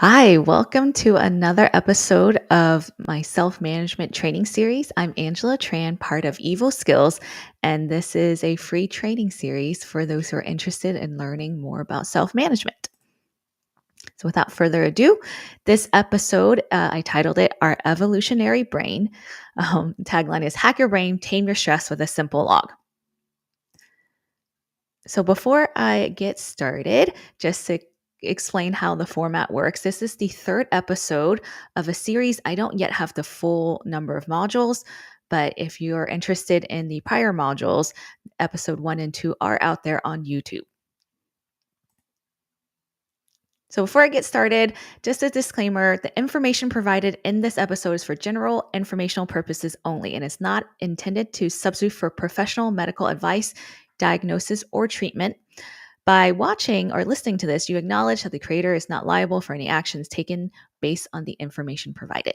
Hi, welcome to another episode of my self management training series. I'm Angela Tran, part of Evo Skills, and this is a free training series for those who are interested in learning more about self management. So, without further ado, this episode I titled it Our Evolutionary Brain. Tagline is Hack Your Brain, Tame Your Stress with a Simple Log. So before I get started, just to explain how the format works, this is the third episode of a series. I don't yet have the full number of modules, but if you're interested in the prior modules, episode 1 and 2 are out there on YouTube. So before I get started, just a disclaimer, the information provided in this episode is for general informational purposes only and is not intended to substitute for professional medical advice, diagnosis, or treatment. By watching or listening to this, you acknowledge that the creator is not liable for any actions taken based on the information provided.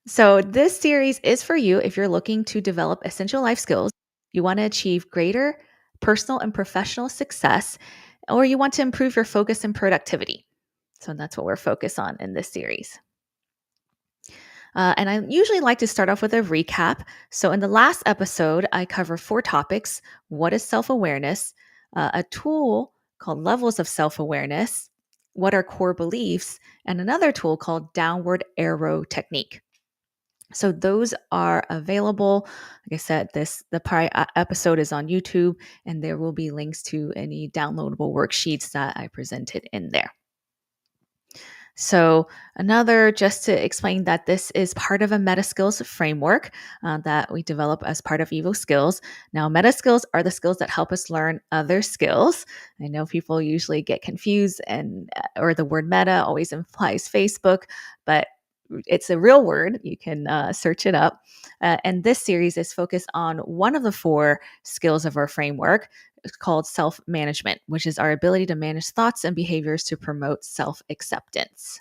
So, this series is for you if you're looking to develop essential life skills, you want to achieve greater personal and professional success, or you want to improve your focus and productivity. So, that's what we're focused on in this series. And I usually like to start off with a recap. So, in the last episode, I covered 4 topics. What is self awareness? A tool called levels of self awareness. What are core beliefs? And another tool called downward arrow technique. So those are available. Like I said, the prior episode is on YouTube, and there will be links to any downloadable worksheets that I presented in there. So, another, just to explain that this is part of a meta skills framework that we develop as part of Evo Skills. Now, meta skills are the skills that help us learn other skills. I know people usually get confused, or the word meta always implies Facebook, but it's a real word. You can search it up. And this series is focused on one of the 4 skills of our framework. It's called self management, which is our ability to manage thoughts and behaviors to promote self acceptance.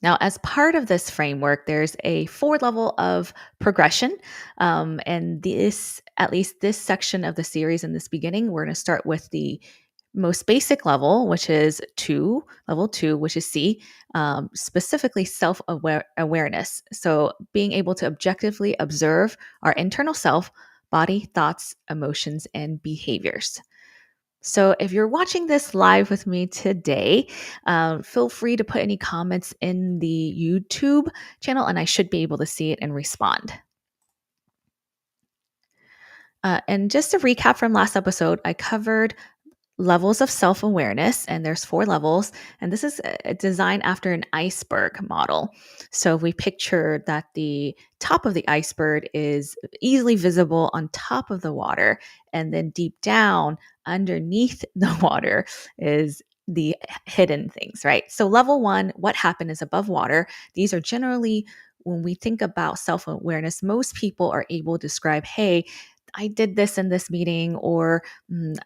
Now, as part of this framework, there's a 4 level of progression. And at least this section of the series in this beginning, we're going to start with the most basic level, which is level 2, which is C, specifically awareness. So being able to objectively observe our internal self, body, thoughts, emotions, and behaviors. So if you're watching this live with me today, feel free to put any comments in the YouTube channel, and I should be able to see it and respond. And just to recap from last episode, I covered levels of self-awareness, and there's 4 levels, and this is designed after an iceberg model. So we picture that the top of the iceberg is easily visible on top of the water, and then deep down underneath the water is the hidden things, right? So level 1, what happened, is above water. These are generally, when we think about self-awareness, most people are able to describe, hey, I did this in this meeting, or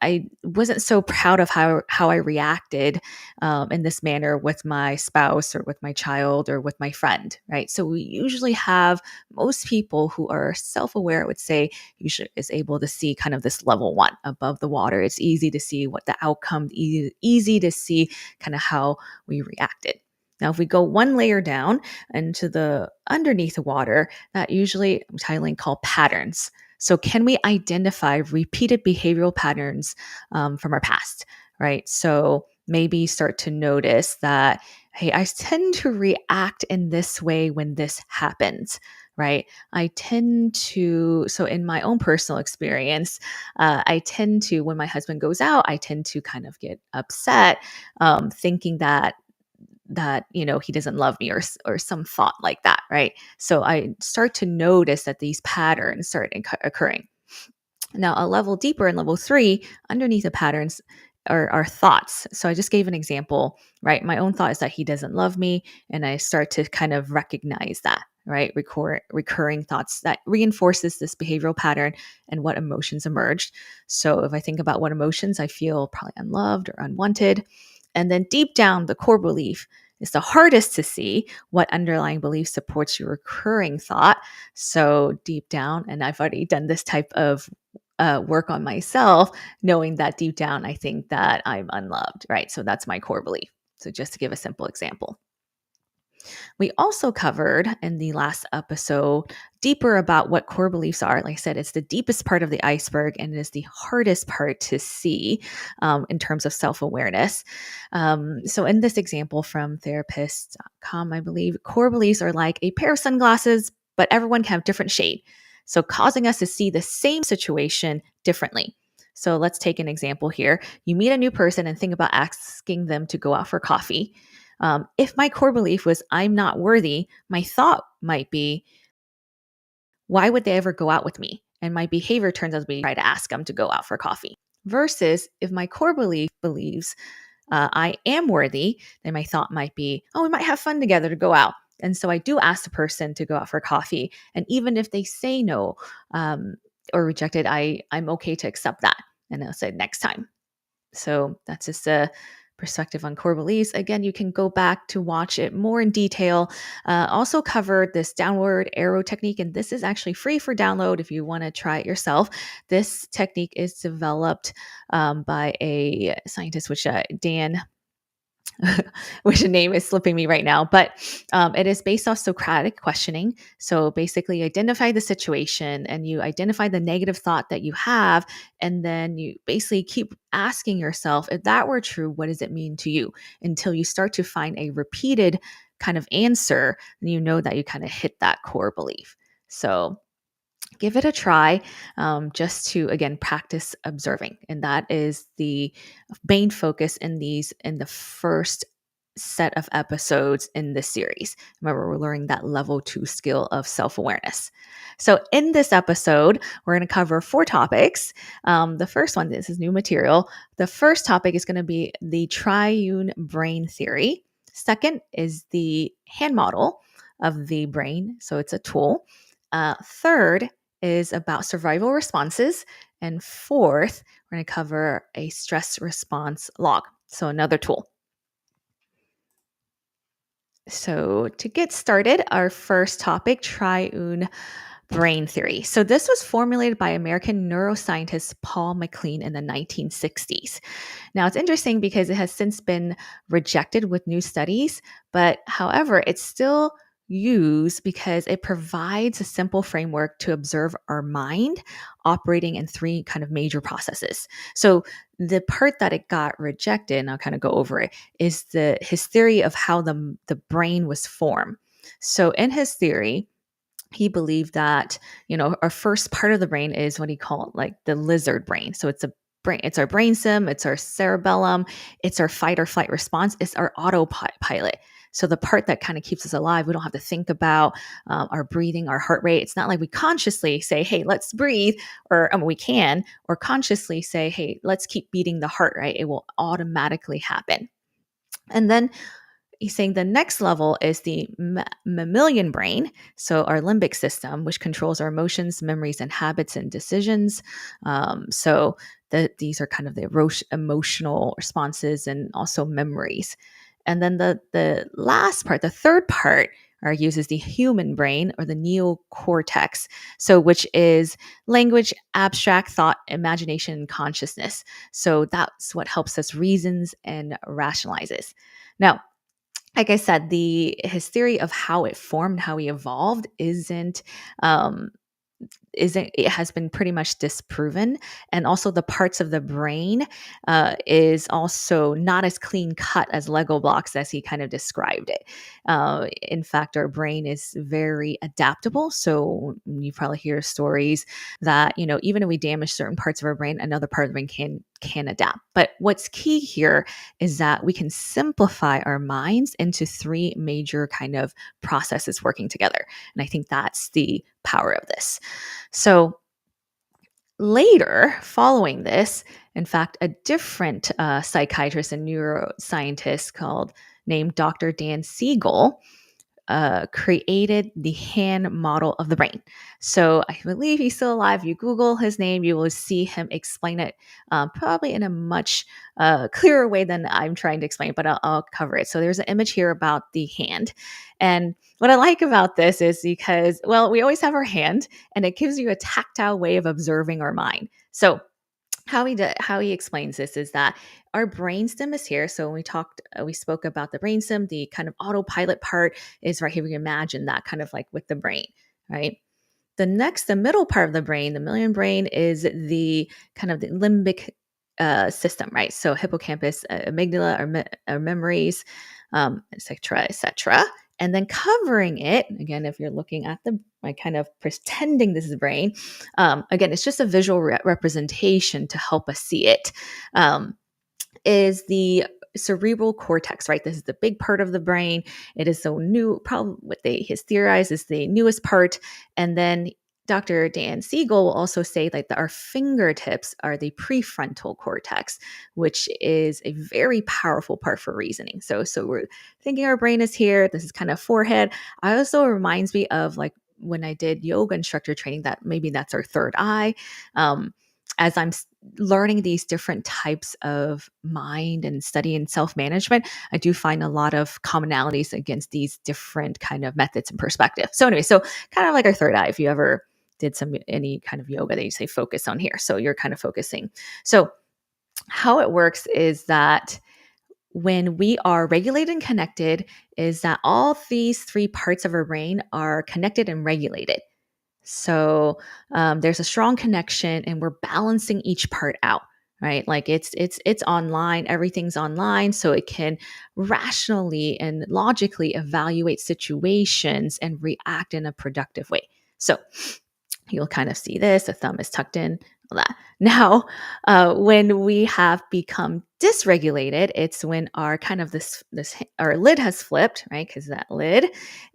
I wasn't so proud of how I reacted in this manner with my spouse or with my child or with my friend, right? So we usually have, most people who are self-aware would say is able to see kind of this level 1 above the water. It's easy to see what the outcome, easy to see kind of how we reacted. Now, if we go 1 layer down into the underneath the water, that usually I'm titling called patterns. So, can we identify repeated behavioral patterns from our past, right? So, maybe start to notice that, hey, I tend to react in this way when this happens, right? So in my own personal experience, I tend to, when my husband goes out, I tend to kind of get upset, thinking that he doesn't love me, or some thought like that, right? So I start to notice that these patterns start occurring. Now, a level deeper, in level 3, underneath the patterns are thoughts. So I just gave an example, right? My own thought is that he doesn't love me, and I start to kind of recognize that, right? Recurring thoughts that reinforces this behavioral pattern and what emotions emerged. So if I think about what emotions, I feel probably unloved or unwanted. And then deep down, the core belief is the hardest to see. What underlying belief supports your recurring thought? So deep down, and I've already done this type of work on myself, knowing that deep down, I think that I'm unloved, right? So that's my core belief. So just to give a simple example. We also covered in the last episode deeper about what core beliefs are. Like I said, it's the deepest part of the iceberg and it is the hardest part to see in terms of self awareness. So, in this example from therapist.com, I believe core beliefs are like a pair of sunglasses, but everyone can have different shade. So, causing us to see the same situation differently. So, let's take an example here. You meet a new person and think about asking them to go out for coffee. If my core belief was I'm not worthy, my thought might be, why would they ever go out with me? And my behavior turns out to be try to ask them to go out for coffee. Versus if my core belief believes I am worthy, then my thought might be, oh, we might have fun together to go out. And so I do ask the person to go out for coffee. And even if they say no or reject it, I'm okay to accept that. And I'll say next time. So that's just a perspective on core beliefs. Again, you can go back to watch it more in detail. Also covered this downward arrow technique, and this is actually free for download if you want to try it yourself. This technique is developed by a scientist, which Dan which the name is slipping me right now, but it is based off Socratic questioning. So basically, identify the situation and you identify the negative thought that you have, and then you basically keep asking yourself, if that were true, what does it mean to you? Until you start to find a repeated kind of answer, and you know that you kind of hit that core belief. So give it a try, just to again practice observing, and that is the main focus in the first set of episodes in this series. Remember, we're learning that level 2 skill of self-awareness. So in this episode, we're going to cover 4 topics. The first one, this is new material. The first topic is going to be the Triune Brain Theory. Second is the hand model of the brain, so it's a tool. Third is about survival responses. And fourth, we're going to cover a stress response log. So another tool. So to get started, our first topic, triune brain theory. So this was formulated by American neuroscientist Paul MacLean in the 1960s. Now it's interesting because it has since been rejected with new studies, but however, it's still used because it provides a simple framework to observe our mind operating in 3 kind of major processes. So the part that it got rejected, and I'll kind of go over it, is his theory of how the brain was formed. So in his theory, he believed that, our first part of the brain is what he called like the lizard brain. So it's a brain, it's our brainstem, it's our cerebellum, it's our fight or flight response, it's our autopilot. So the part that kind of keeps us alive, we don't have to think about our breathing, our heart rate. It's not like we consciously say, hey, let's breathe, or we can, or consciously say, hey, let's keep beating the heart, right? It will automatically happen. And then he's saying the next level is the mammalian brain, so our limbic system, which controls our emotions, memories, and habits and decisions. These are kind of the emotional responses and also memories. And then the last part, the third part, uses the human brain or the neocortex, so which is language, abstract thought, imagination, and consciousness. So that's what helps us reasons and rationalizes. Now, like I said, his theory of how it formed, how he evolved, isn't it has been pretty much disproven, and also the parts of the brain is also not as clean cut as Lego blocks as he kind of described it. In fact, our brain is very adaptable, so you probably hear stories that even if we damage certain parts of our brain, another part of the brain can adapt. But what's key here is that we can simplify our minds into 3 major kind of processes working together, and I think that's the power of this. So later, following this, in fact, a different psychiatrist and neuroscientist named Dr. Dan Siegel created the hand model of the brain. So I believe he's still alive. You Google his name, you will see him explain it probably in a much clearer way than I'm trying to explain, but I'll cover it. So there's an image here about the hand. And what I like about this is because, well, we always have our hand and it gives you a tactile way of observing our mind. So how he explains this is that our brainstem is here. So when we spoke about the brainstem, the kind of autopilot part is right here. We can imagine that kind of like with the brain, right? The middle part of the brain, the mammalian brain, is the kind of the limbic system, right? So hippocampus, amygdala, our memories, et cetera, et cetera. And then covering it, again, if you're looking at the, like kind of pretending this is the brain, again, it's just a visual representation to help us see it, is the cerebral cortex, right? This is the big part of the brain. It is so new, probably what his theorized is the newest part. And then Dr. Dan Siegel will also say like that our fingertips are the prefrontal cortex, which is a very powerful part for reasoning. So we're thinking our brain is here. This is kind of forehead. I also reminds me of like when I did yoga instructor training, that maybe that's our third eye. As I'm learning these different types of mind and study and self-management, I do find a lot of commonalities against these different kind of methods and perspective. So anyway, so kind of like our third eye, if you ever did any kind of yoga that you say focus on here. So you're kind of focusing. So how it works is that when we are regulated and connected, is that all these three parts of our brain are connected and regulated. So there's a strong connection, and we're balancing each part out, right? Like it's online, everything's online, so it can rationally and logically evaluate situations and react in a productive way. So you'll kind of see this. The thumb is tucked in. All that. Now, when we have become dysregulated, it's when our kind of this our lid has flipped, right? Because that lid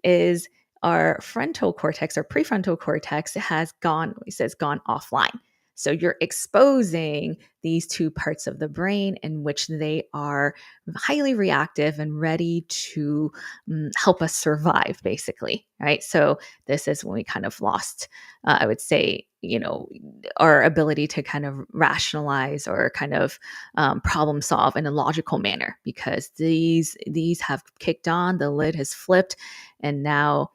is our frontal cortex or prefrontal cortex has gone, he says, gone offline. So you're exposing these two parts of the brain in which they are highly reactive and ready to help us survive, basically, right? So this is when we kind of lost, I would say, our ability to kind of rationalize or kind of problem solve in a logical manner, because these have kicked on, the lid has flipped, and now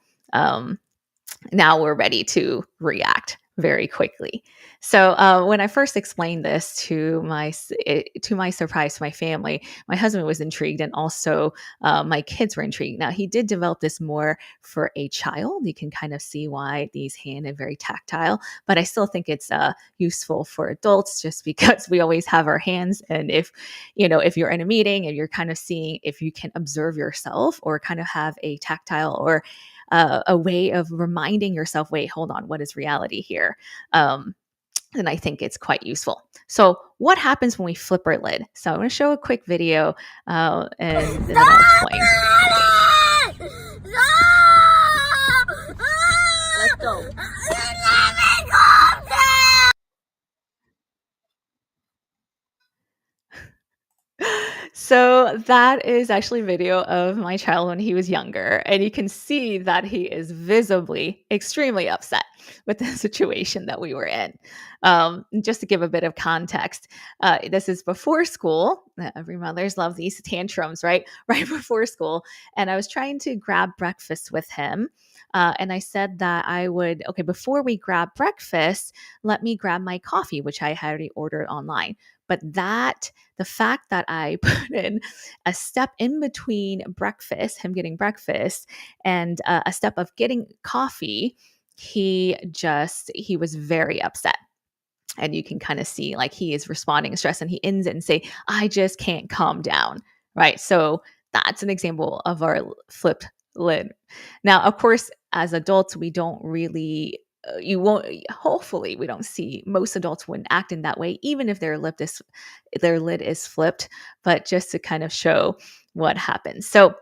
we're ready to react very quickly. So when I first explained this to my surprise to my family, my husband was intrigued, and also my kids were intrigued. Now, he did develop this more for a child. You can kind of see why these hand are very tactile, but I still think it's useful for adults, just because we always have our hands. And if you're in a meeting and you're kind of seeing if you can observe yourself or kind of have a tactile or a way of reminding yourself, wait, hold on, what is reality here? And I think it's quite useful. So what happens when we flip our lid? So I'm going to show a quick video and then I'll explain. Let's go. So that is actually a video of my child when he was younger, and you can see that he is visibly extremely upset with the situation that we were in. Just to give a bit of context, this is before school. Every mothers love these tantrums, right? Right before school, and I was trying to grab breakfast with him. And I said that I would, okay, before we grab breakfast, let me grab my coffee, which I had already ordered online. But the fact that I put in a step in between breakfast, him getting breakfast, and a step of getting coffee, he was very upset. And you can kind of see like he is responding in stress, and he ends it and say, I just can't calm down. Right. So that's an example of our flipped lid. Now, of course, as adults, we don't really hopefully we don't see, most adults wouldn't act in that way, even if their lid is flipped, but just to kind of show what happens. So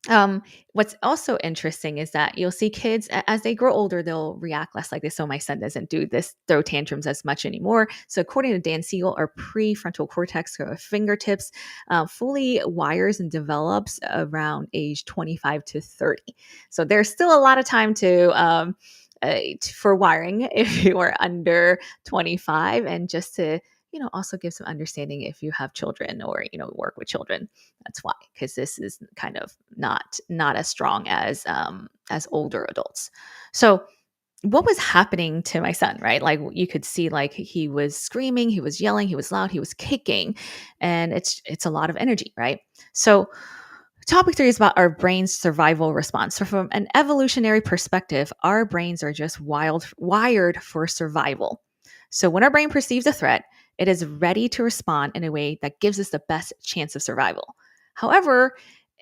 Um, what's also interesting is that you'll see kids as they grow older, they'll react less like this. So my son doesn't do this throw tantrums as much anymore. So according to Dan Siegel, our prefrontal cortex, or our fingertips, fully wires and develops around age 25 to 30. So there's still a lot of time for wiring if you are under 25, and just to also give some understanding if you have children or work with children. That's why, because this is kind of not as strong as older adults. So what was happening to my son, right? Like you could see, like he was screaming, he was yelling, he was loud, he was kicking, and it's a lot of energy, right? So topic 3 is about our brain's survival response. So from an evolutionary perspective, our brains are just wired for survival. So when our brain perceives a threat, it is ready to respond in a way that gives us the best chance of survival. However,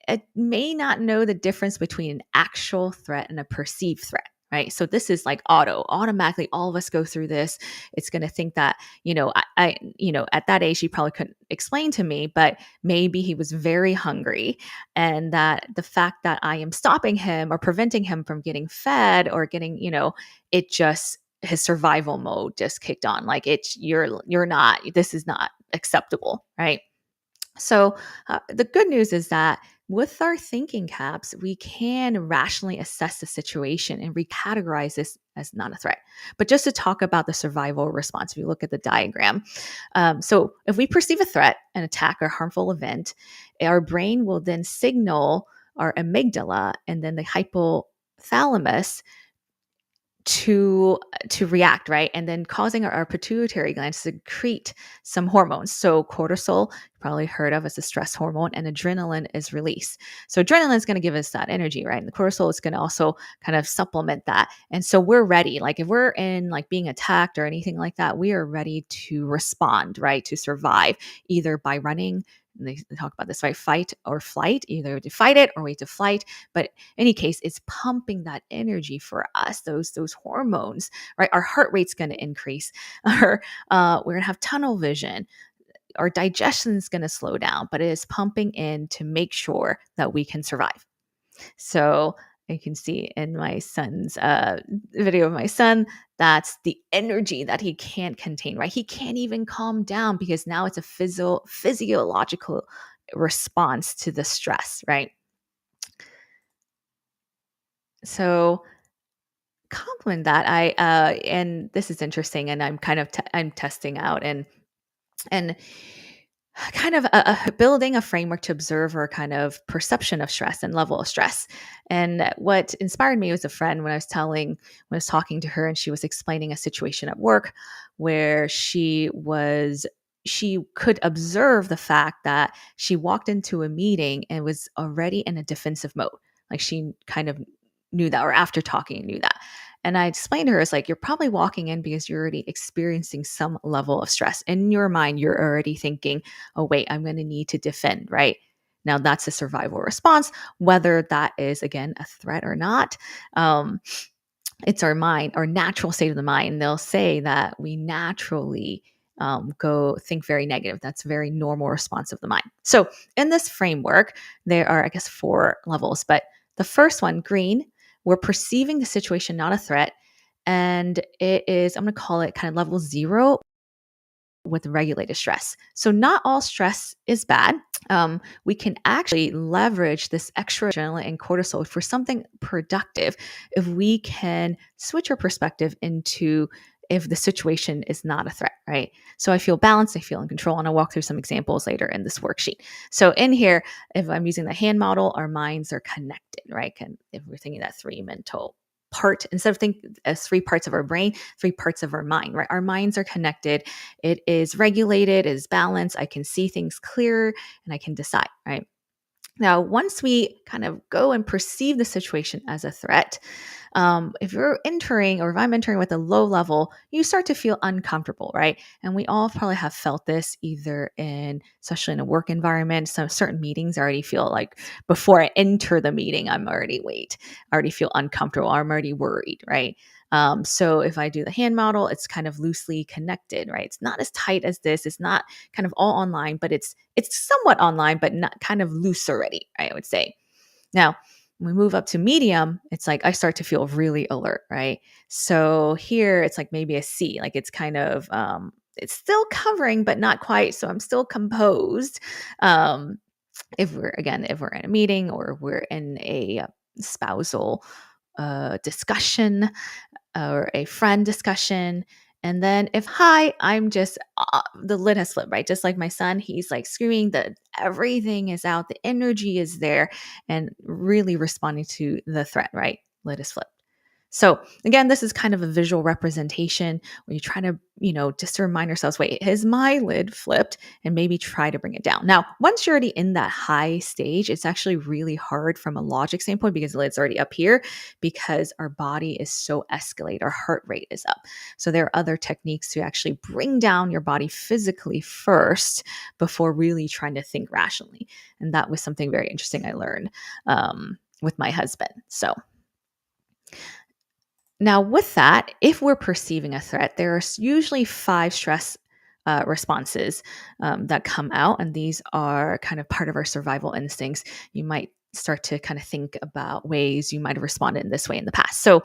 it may not know the difference between an actual threat and a perceived threat, right? So this is like automatically, all of us go through this. It's going to think that, at that age, he probably couldn't explain to me, but maybe he was very hungry, and that the fact that I am stopping him or preventing him from getting fed or getting, it just, his survival mode just kicked on. Like you're not, this is not acceptable, right? So, the good news is that with our thinking caps, we can rationally assess the situation and recategorize this as not a threat. But just to talk about the survival response, if you look at the diagram, so if we perceive a threat, an attack, or harmful event, our brain will then signal our amygdala and then the hypothalamus to react, right? And then causing our pituitary glands to secrete some hormones. So cortisol, you probably heard of as a stress hormone, and adrenaline is released. So adrenaline is going to give us that energy, right? And the cortisol is going to also kind of supplement that. And so we're ready. Like if we're in like being attacked or anything like that, we are ready to respond, right? To survive, either by running. And they talk about this, right? Fight or flight, either to fight it or wait to flight. But any case, it's pumping that energy for us, those hormones, right? Our heart rate's going to increase. We're going to have tunnel vision. Our digestion is going to slow down, but it is pumping in to make sure that we can survive. So you can see in my son's video of my son, that's the energy that he can't contain, right? He can't even calm down because now it's a physiological response to the stress, right? So complement that, I and this is interesting, and I'm kind of I'm testing out and kind of building a framework to observe our kind of perception of stress and level of stress. And what inspired me was a friend when I was talking to her, and she was explaining a situation at work where she could observe the fact that she walked into a meeting and was already in a defensive mode. Like she kind of knew that, or after talking knew that. And I explained to her, it's like, you're probably walking in because you're already experiencing some level of stress. In your mind, you're already thinking, oh, wait, I'm going to need to defend, right? Now, that's a survival response, whether that is, again, a threat or not. It's our mind, our natural state of the mind. They'll say that we naturally go think very negative. That's a very normal response of the mind. So, in this framework, there are, I guess, 4 levels. But the first one, green, we're perceiving the situation not a threat. And it is, I'm going to call it kind of level 0 with regulated stress. So, not all stress is bad. We can actually leverage this extra adrenaline and cortisol for something productive if we can switch our perspective into if the situation is not a threat, right? So I feel balanced, I feel in control, and I'll walk through some examples later in this worksheet. So in here, if I'm using the hand model, our minds are connected, right? If we're thinking that 3 mental part, instead of thinking as 3 parts of our brain, 3 parts of our mind, right? Our minds are connected. It is regulated, it is balanced. I can see things clearer and I can decide, right? Now, once we kind of go and perceive the situation as a threat, if you're entering or if I'm entering with a low level, you start to feel uncomfortable, right? And we all probably have felt this either especially in a work environment. Some certain meetings I already feel like before I enter the meeting, I already feel uncomfortable. I'm already worried, right? So if I do the hand model, it's kind of loosely connected, right? It's not as tight as this. It's not kind of all online, but it's somewhat online, but not kind of loose already, I would say. Now, when we move up to medium, it's like I start to feel really alert, right? So here it's like maybe a C, like it's kind of it's still covering, but not quite. So I'm still composed. If we're in a meeting or we're in a spousal discussion or a friend discussion. And then if hi, I'm just the lid has flipped, right? Just like my son, he's like screaming that everything is out, the energy is there, and really responding to the threat, right? Lid is flipped. So again, this is kind of a visual representation where you try to, just to remind ourselves, wait, is my lid flipped? And maybe try to bring it down. Now, once you're already in that high stage, it's actually really hard from a logic standpoint because the lid's already up here because our body is so escalated, our heart rate is up. So there are other techniques to actually bring down your body physically first before really trying to think rationally. And that was something very interesting I learned with my husband. So now, with that, if we're perceiving a threat, there are usually 5 stress responses that come out, and these are kind of part of our survival instincts. You might start to kind of think about ways you might have responded in this way in the past. So,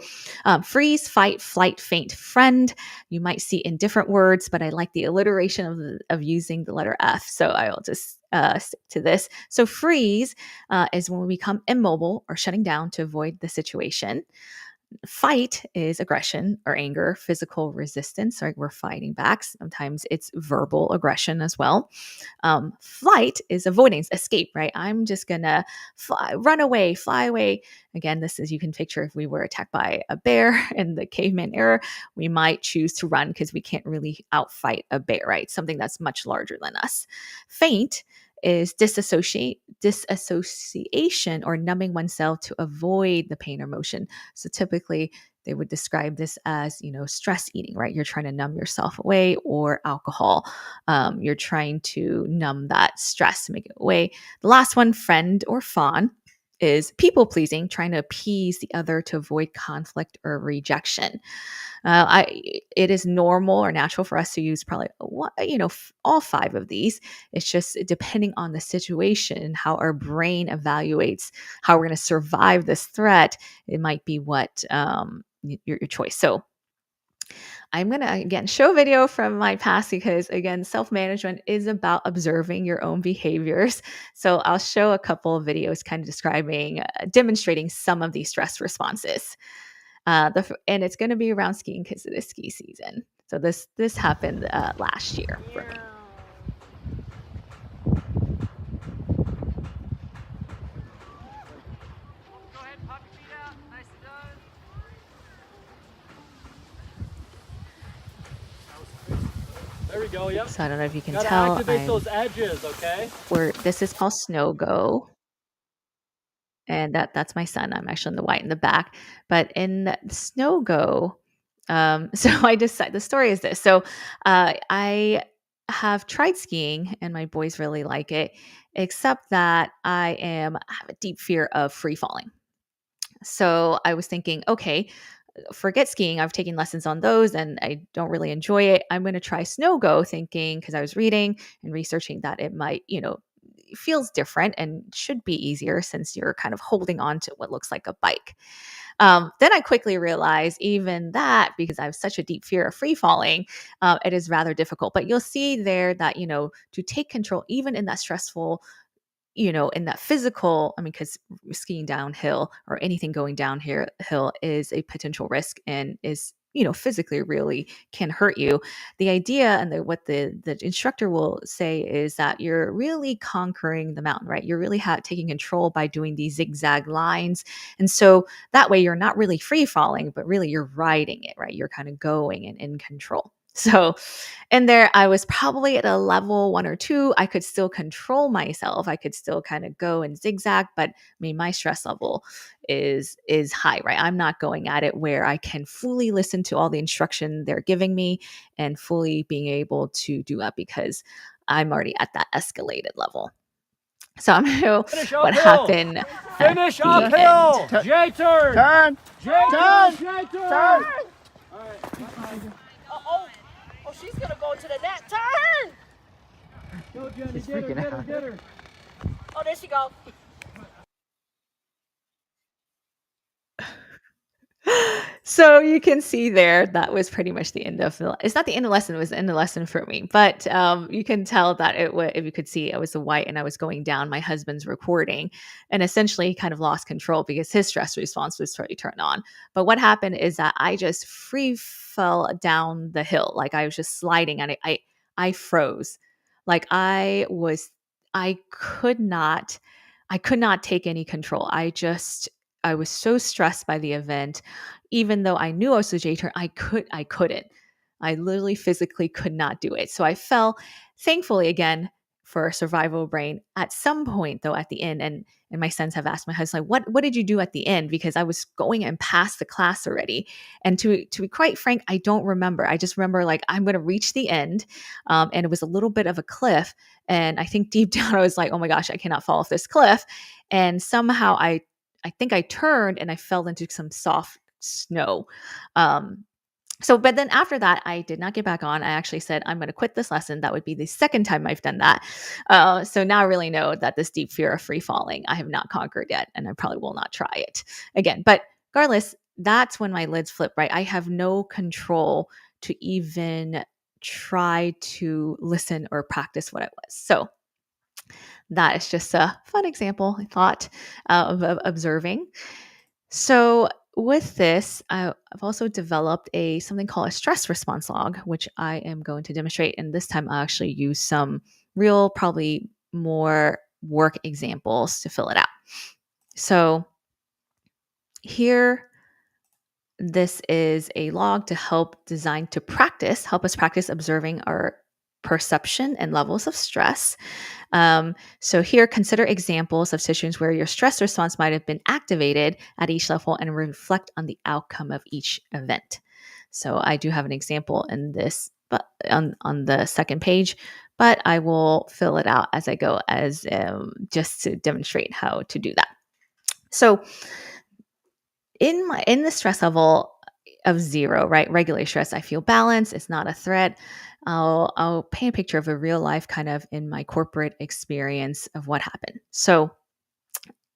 freeze, fight, flight, faint, friend. You might see in different words, but I like the alliteration of using the letter F. So I will just stick to this. So, freeze is when we become immobile or shutting down to avoid the situation. Fight is aggression or anger, physical resistance, right? We're fighting back. Sometimes it's verbal aggression as well. Flight is avoidance, escape, right? I'm just gonna run away, fly away. Again, this is, you can picture if we were attacked by a bear in the caveman era, we might choose to run because we can't really outfight a bear, right? Something that's much larger than us. Faint is disassociation or numbing oneself to avoid the pain or emotion. So typically they would describe this as, stress eating, right? You're trying to numb yourself away, or alcohol. You're trying to numb that stress to make it away. The last one, friend or fawn, is people pleasing, trying to appease the other to avoid conflict or rejection. It is normal or natural for us to use probably all 5 of these. It's just depending on the situation, how our brain evaluates how we're going to survive this threat. It might be what your choice. So I'm going to again show a video from my past because again, self-management is about observing your own behaviors. So I'll show a couple of videos kind of describing, demonstrating some of these stress responses. And it's going to be around skiing because it is ski season. So this happened last year for me. Go ahead and pop your feet out. Nice and done. There we go. Yep. So I don't know if you can Gotta tell. activate those edges, okay? This is called Snow Go. And that's my son. I'm actually in the white in the back. But in the Snow Go, so I decided the story is this. So I have tried skiing and my boys really like it, except that I have a deep fear of free falling. So I was thinking, okay, forget skiing. I've taken lessons on those and I don't really enjoy it. I'm going to try Snow Go, thinking, because I was reading and researching that it might, feels different and should be easier since you're kind of holding on to what looks like a bike. Then I quickly realized even that, because I have such a deep fear of free falling, it is rather difficult. But you'll see there that, to take control, even in that stressful, in that physical, because skiing downhill or anything going downhill is a potential risk and is, physically really can hurt you. The idea and what the instructor will say is that you're really conquering the mountain, right? You're really taking control by doing these zigzag lines. And so that way you're not really free falling, but really you're riding it, right? You're kind of going and in control. So in there, I was probably at a level 1 or 2. I could still control myself. I could still kind of go and zigzag, but my stress level is high, right? I'm not going at it where I can fully listen to all the instruction they're giving me and fully being able to do that because I'm already at that escalated level. So I'm going to know what happened. Finish uphill. J turn. Turn. J turn. J turn. All right. Oh, she's gonna go to the net. Turn! Go, Jenny. She's Get her, freaking get her, out. get her. Oh, there she go. So you can see there, that was pretty much the end of it's not the end of the lesson, it was the end of the lesson for me. But you can tell that if you could see, I was the white and I was going down my husband's recording, and essentially he kind of lost control because his stress response was totally turned on. But what happened is that I just free fell down the hill. Like I was just sliding and I froze. Like I could not, I could not take any control. I was so stressed by the event. Even though I knew I was a J turn, I couldn't. I literally physically could not do it. So I fell, thankfully again, for a survival brain at some point though at the end. And my sons have asked my husband, like, what did you do at the end? Because I was going and past the class already. And to be quite frank, I don't remember. I just remember like I'm gonna reach the end. And it was a little bit of a cliff. And I think deep down I was like, oh my gosh, I cannot fall off this cliff. And somehow I think I turned and I fell into some soft snow. Um, but then after that, I did not get back on. I actually said, I'm going to quit this lesson. That would be the second time I've done that. So now I really know that this deep fear of free falling, I have not conquered yet. And I probably will not try it again. But regardless, that's when my lids flip, right? I have no control to even try to listen or practice what I was. So that is just a fun example, I thought, of observing. So with this, I've also developed something called a stress response log, which I am going to demonstrate. And this time I'll actually use some real, probably more work examples to fill it out. So here, this is a log to help us practice observing our perception and levels of stress. So here, consider examples of situations where your stress response might have been activated at each level and reflect on the outcome of each event. So I do have an example in this, but on the second page, but I will fill it out as I go, as just to demonstrate how to do that. So in the stress level of 0, right, regular stress, I feel balanced. It's not a threat. I'll paint a picture of a real life kind of in my corporate experience of what happened. So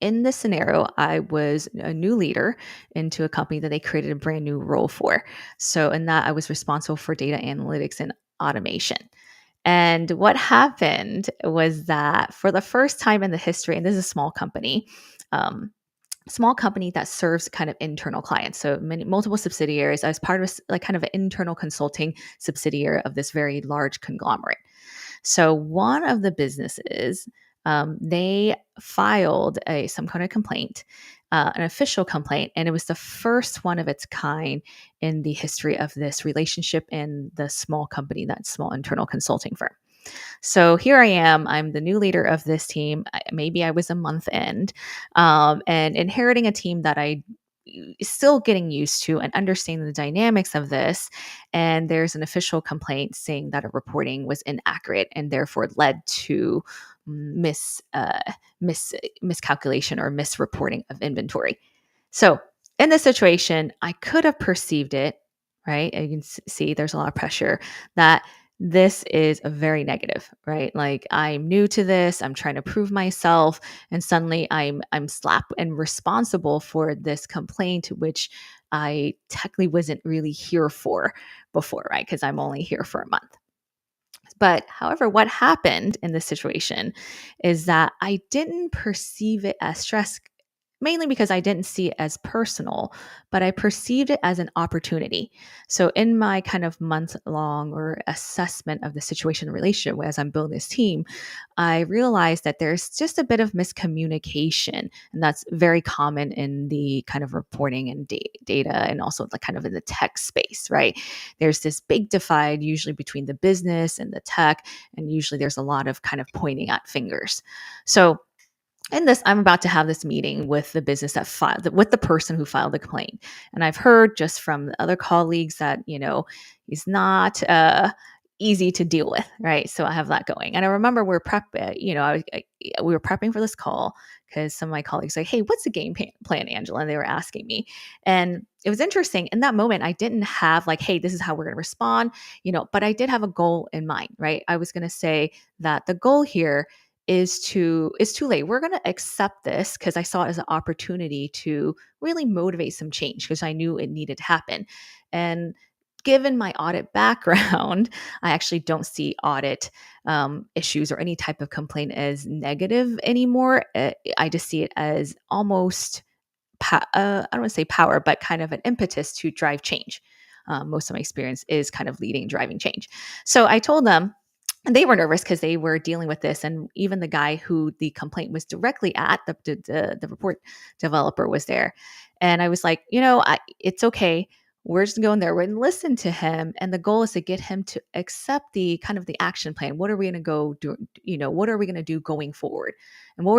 in this scenario, I was a new leader into a company that they created a brand new role for. So in that, I was responsible for data analytics and automation. And what happened was that for the first time in the history, and this is a um, small company that serves kind of internal clients, so multiple subsidiaries. I was part of like kind of an internal consulting subsidiary of this very large conglomerate. So one of the businesses, they filed some kind of complaint, an official complaint, and it was the first one of its kind in the history of this relationship in the small company, that small internal consulting firm. So here I am. I'm the new leader of this team. Maybe I was a month in, and inheriting a team that I still getting used to and understanding the dynamics of this. And there's an official complaint saying that a reporting was inaccurate and therefore led to miscalculation or misreporting of inventory. So in this situation, I could have perceived it, right? You can see there's a lot of pressure that this is a very negative, right? Like I'm new to this, I'm trying to prove myself, and suddenly I'm slapped and responsible for this complaint, which I technically wasn't really here for before, right? Because I'm only here for a month. But however, what happened in this situation is that I didn't perceive it as stress, mainly because I didn't see it as personal, but I perceived it as an opportunity. So, in my kind of month long or assessment of the situation and relationship as I'm building this team, I realized that there's just a bit of miscommunication. And that's very common in the kind of reporting and data and also the kind of in the tech space, right? There's this big divide usually between the business and the tech. And usually there's a lot of kind of pointing at fingers. So, in this, I'm about to have this meeting with the business that filed, with the person who filed the complaint. And I've heard just from the other colleagues that, he's not easy to deal with, right? So I have that going. And I remember we were prepping for this call because some of my colleagues like, hey, what's the game plan, Angela? And they were asking me. And it was interesting. In that moment, I didn't have like, hey, this is how we're going to respond, but I did have a goal in mind, right? I was going to say that the goal here is it's too late. We're going to accept this because I saw it as an opportunity to really motivate some change because I knew it needed to happen. And given my audit background, I actually don't see audit issues or any type of complaint as negative anymore. I just see it as almost I don't want to say power, but kind of an impetus to drive change. Most of my experience is kind of leading, driving change. So I told them, and they were nervous because they were dealing with this. And even the guy who the complaint was directly at, the report developer was there. And I was like, it's okay. We're just going there. We're going to listen to him. And the goal is to get him to accept the kind of the action plan. What are we going to go do? What are we going to do going forward? And what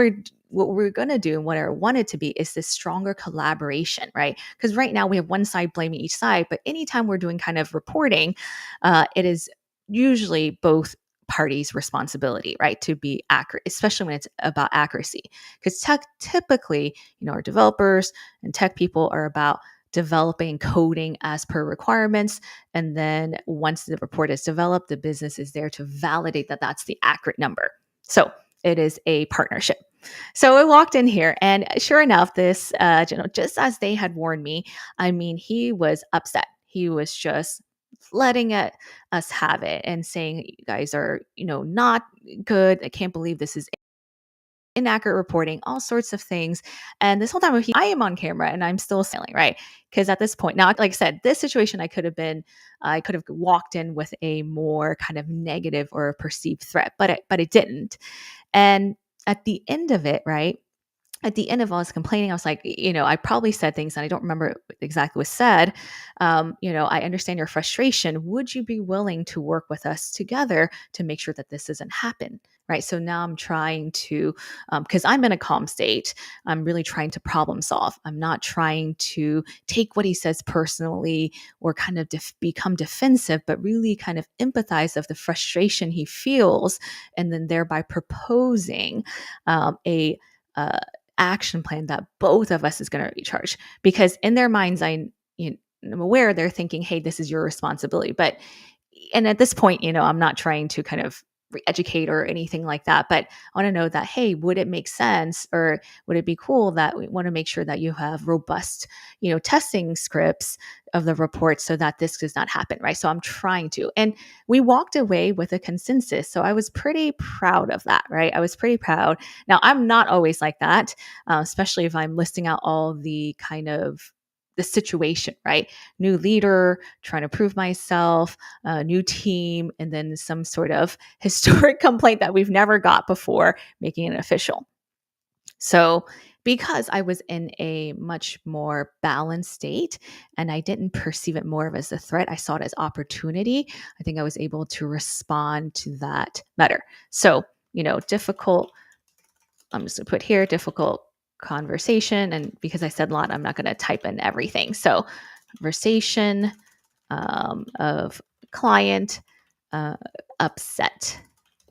we're going to do and what I want it to be is this stronger collaboration, right? Because right now we have one side blaming each side, but anytime we're doing kind of reporting, it is usually both parties' responsibility, right, to be accurate, especially when it's about accuracy. Because typically, our developers and tech people are about developing coding as per requirements. And then once the report is developed, the business is there to validate that that's the accurate number. So it is a partnership. So I walked in here, and sure enough, this just as they had warned me, I mean, he was upset. He was just letting us have it and saying, you guys are, not good. I can't believe this is inaccurate reporting, all sorts of things. And this whole time, I am on camera and I'm still sailing, right? Because at this point, now, like I said, this situation, I could have walked in with a more kind of negative or a perceived threat, but it didn't. And at the end of it, right? At the end of all this complaining, I was like, I probably said things and I don't remember exactly what was said. I understand your frustration. Would you be willing to work with us together to make sure that this doesn't happen? Right. So now I'm trying to, because I'm in a calm state, I'm really trying to problem solve. I'm not trying to take what he says personally or kind of become defensive, but really kind of empathize of the frustration he feels, and then thereby proposing a action plan that both of us is going to recharge, because in their minds, I'm aware they're thinking, hey, this is your responsibility. And at this point, I'm not trying to kind of re-educate or anything like that, but I want to know that, hey, would it make sense, or would it be cool that we want to make sure that you have robust, testing scripts of the report so that this does not happen, right? So I'm trying to, and we walked away with a consensus. So I was pretty proud of that, right? I was pretty proud. Now, I'm not always like that, especially if I'm listing out all the kind of the situation, right? New leader, trying to prove myself, new team, and then some sort of historic complaint that we've never got before, making it official. So, because I was in a much more balanced state and I didn't perceive it more of as a threat, I saw it as opportunity. I think I was able to respond to that better. So, difficult, I'm just going to put here difficult conversation. And because I said a lot, I'm not going to type in everything. So, conversation of client upset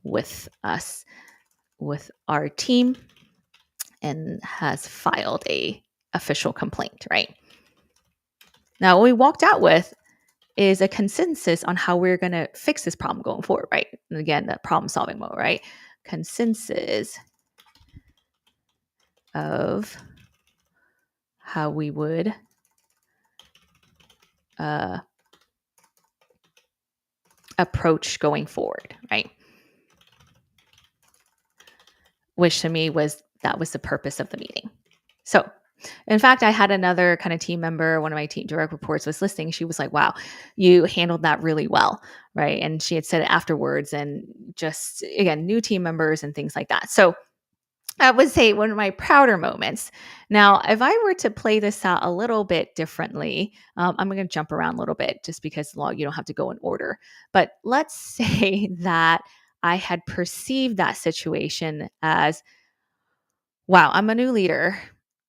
with us, with our team, and has filed a official complaint, right? Now, what we walked out with is a consensus on how we're going to fix this problem going forward, right? And again, that problem solving mode, right? Consensus of how we would approach going forward, right? Which to me that was the purpose of the meeting. So, in fact, I had another kind of team member, one of my team direct reports was listening. She was like, wow, you handled that really well, right? And she had said it afterwards, and just, again, new team members and things like that. So I would say one of my prouder moments. Now, if I were to play this out a little bit differently, I'm going to jump around a little bit just because you don't have to go in order. But let's say that I had perceived that situation as, wow, I'm a new leader.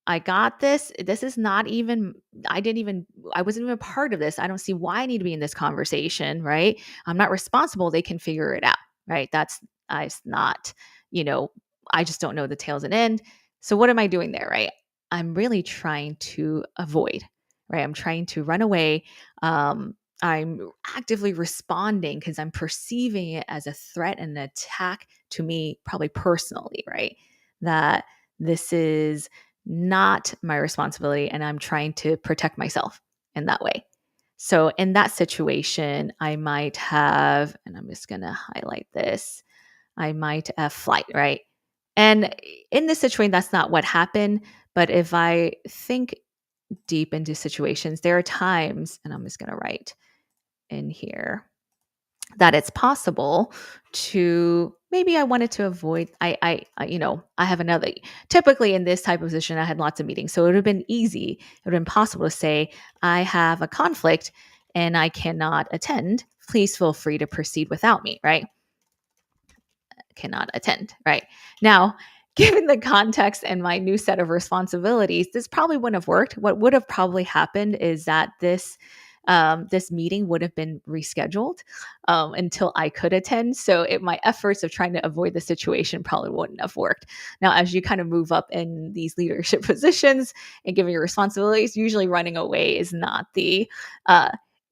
I got this. This is not even, I wasn't even a part of this. I don't see why I need to be in this conversation, right? I'm not responsible. They can figure it out, right? It's not, I just don't know the tails and end. So what am I doing there, right? I'm really trying to avoid, right? I'm trying to run away. I'm actively responding because I'm perceiving it as a threat and an attack to me, probably personally, right? That this is not my responsibility and I'm trying to protect myself in that way. So in that situation, I might have, and I'm just going to highlight this, I might have flight, right? And in this situation, that's not what happened. But if I think deep into situations, there are times, and I'm just going to write in here, that it's possible to, maybe I wanted to avoid, I have another, typically in this type of position, I had lots of meetings. So it would have been easy. It would have been possible to say, I have a conflict and I cannot attend. Please feel free to proceed without me, right? Cannot attend, right? Now, given the context and my new set of responsibilities, this probably wouldn't have worked. What would have probably happened is that this meeting would have been rescheduled until I could attend. So my efforts of trying to avoid the situation probably wouldn't have worked. Now, as you kind of move up in these leadership positions and giving your responsibilities, usually running away is not the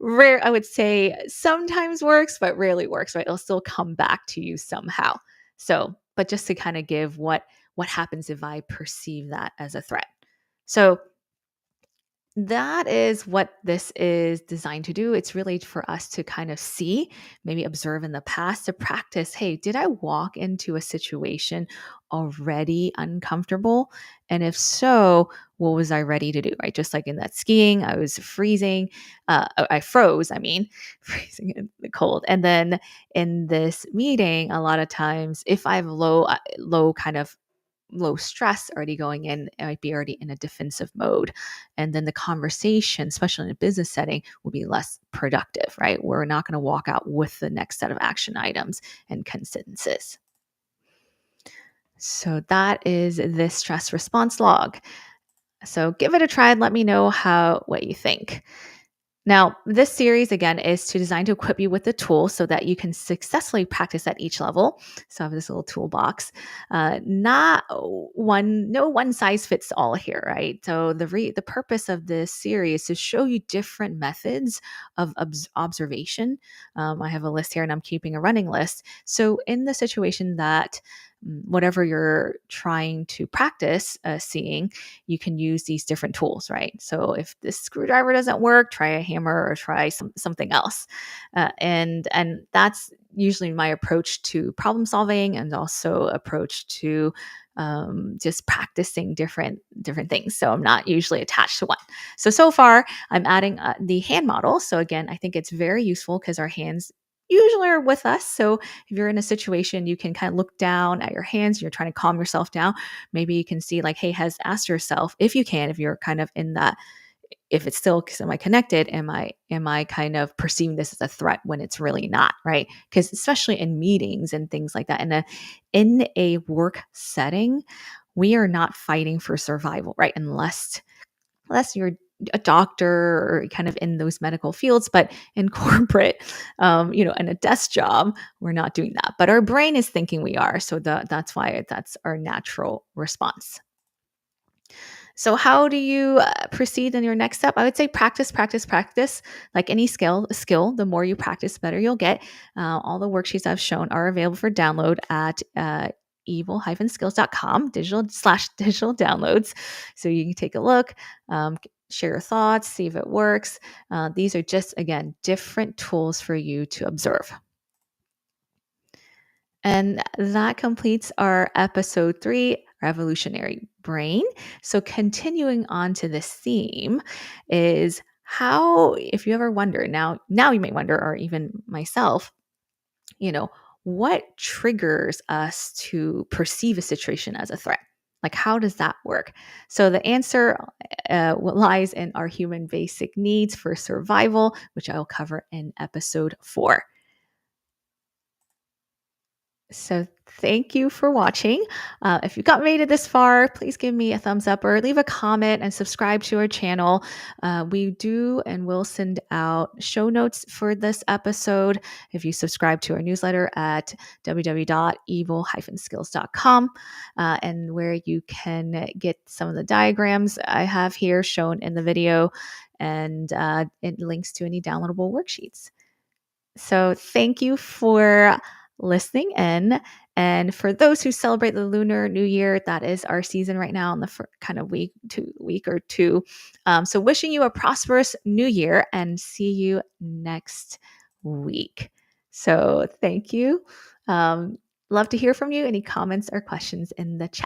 rare, I would say sometimes works, but rarely works, right? It'll still come back to you somehow. So, but just to kind of give what happens if I perceive that as a threat. So that is what this is designed to do. It's really for us to kind of see, maybe observe in the past, to practice. Hey, did I walk into a situation already uncomfortable? And if so, what was I ready to do? Right? Just like in that skiing, I was freezing. I froze, freezing in the cold. And then in this meeting, a lot of times, if I have low kind of low stress already going in, I might be already in a defensive mode. And then the conversation, especially in a business setting, will be less productive, right? We're not going to walk out with the next set of action items and consensus. So that is this stress response log. So give it a try and let me know what you think. Now, this series again is designed to equip you with the tools so that you can successfully practice at each level. So I have this little toolbox. No one size fits all here, right? So the purpose of this series is to show you different methods of observation. I have a list here, and I'm keeping a running list. So in the situation that whatever you're trying to practice seeing, you can use these different tools, right? So if this screwdriver doesn't work, try a hammer or try something else. And that's usually my approach to problem solving, and also approach to just practicing different things. So I'm not usually attached to one. So far, I'm adding the hand model. So again, I think it's very useful because our hands usually are with us. So if you're in a situation, you can kind of look down at your hands, you're trying to calm yourself down. Maybe you can see like, hey, ask yourself, if you can, if you're kind of in that, if it's still semi-connected, am I kind of perceiving this as a threat when it's really not, right? Because especially in meetings and things like that, in a work setting, we are not fighting for survival, right? Unless you're a doctor or kind of in those medical fields, but in corporate, in a desk job, we're not doing that. But our brain is thinking we are. So that's why that's our natural response. So how do you proceed in your next step? I would say practice, practice, practice. Like any skill, the more you practice, the better you'll get. All the worksheets I've shown are available for download at evil-skills.com, digital downloads. So you can take a look, share your thoughts, see if it works. These are just, again, different tools for you to observe. And that completes our episode 3, Evolutionary Brain. So continuing on to this theme is how, if you ever wonder, now you may wonder, or even myself, what triggers us to perceive a situation as a threat? Like, how does that work? So the answer lies in our human basic needs for survival, which I'll cover in episode 4. So thank you for watching. If you got made it this far, please give me a thumbs up or leave a comment and subscribe to our channel. We do and will send out show notes for this episode if you subscribe to our newsletter at www.evil-skills.com, and where you can get some of the diagrams I have here shown in the video. and it links to any downloadable worksheets. So thank you for listening in. And for those who celebrate the Lunar New Year, that is our season right now in the kind of week or two. So wishing you a prosperous new year and see you next week. So thank you. Love to hear from you. Any comments or questions in the chat.